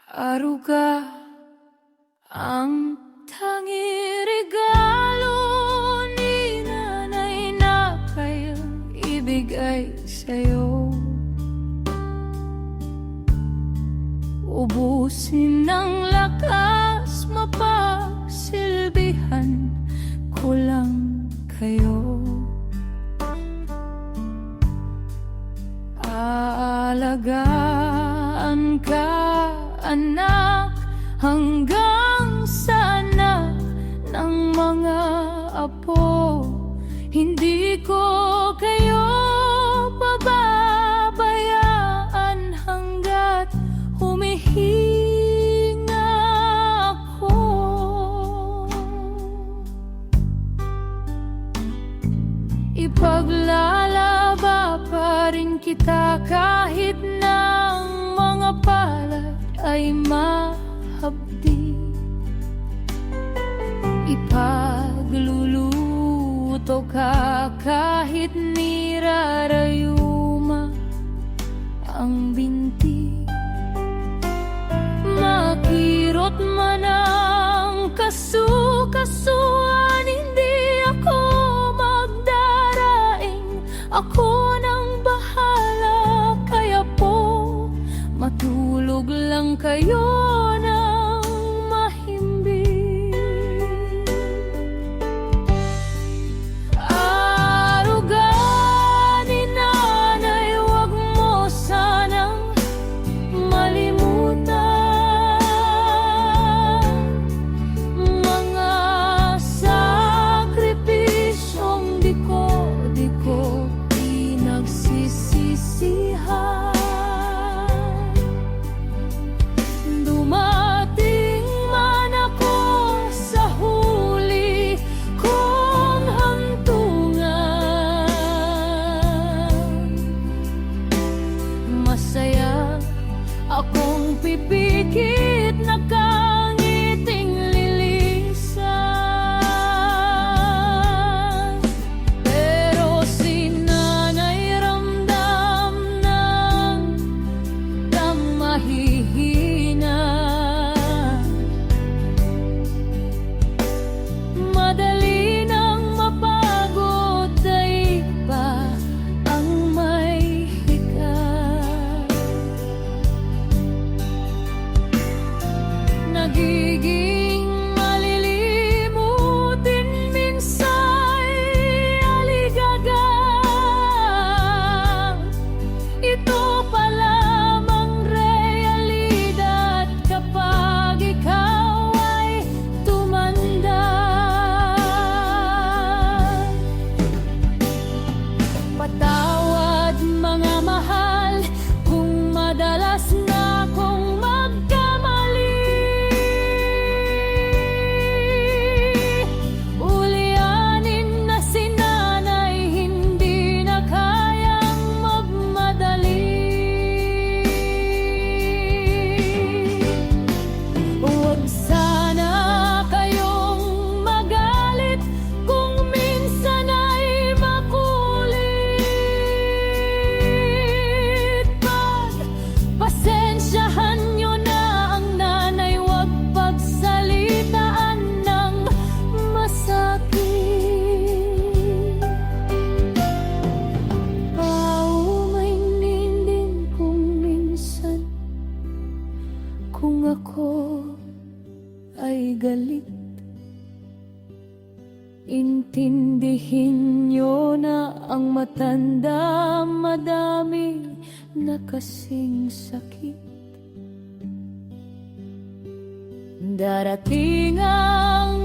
Aruga ang tanging regalo ni nanay na kayang ibigay sa'yo. Ubusin ng lakas, mapagsilbihan ko lang kayo. Aalagaan ka, anak, hanggang sa anak ng mga apo. Hindi ko kayo pababayaan hanggat humihinga ako. Ipaglalaba pa rin kita kahit ng mga palad ay mahabdi. Ipagluluto ka kahit nirarayuma ang binti. Makirot man ang kasukasuan, hindi ako magdaraing. Ako nang bahala, kaya po matulog lang kayo ng mahimbing. Aruga ni nanay, wag mo sanang malimutan mga sakripisyong di ko pinagsisisihan. Dumating man ako sa huli kong hantungan, masaya akong pipikit na kangiting lilisan. Pero si nanay ramdam ng mahihina. Madali nang mapagod, daig pa ang may hika. Nagiging malilimutin minsa'y aligaga. Ito pa lamang realidad kapag ikaw ay tumanda. Patawad mga mahal kung madalas na akong magkamali. Ulianin na si nanay, hindi na kayang magmadali. Huwag sana kayong magalit kung minsan ay makulit. Pasensyahan nyo na ang nanay, huwag pagsalitaan ng masakit. Paumainin din kung minsan kung ako ay galit. Intindihin nyo na ang matanda, madami na kasing sakit. Darating ang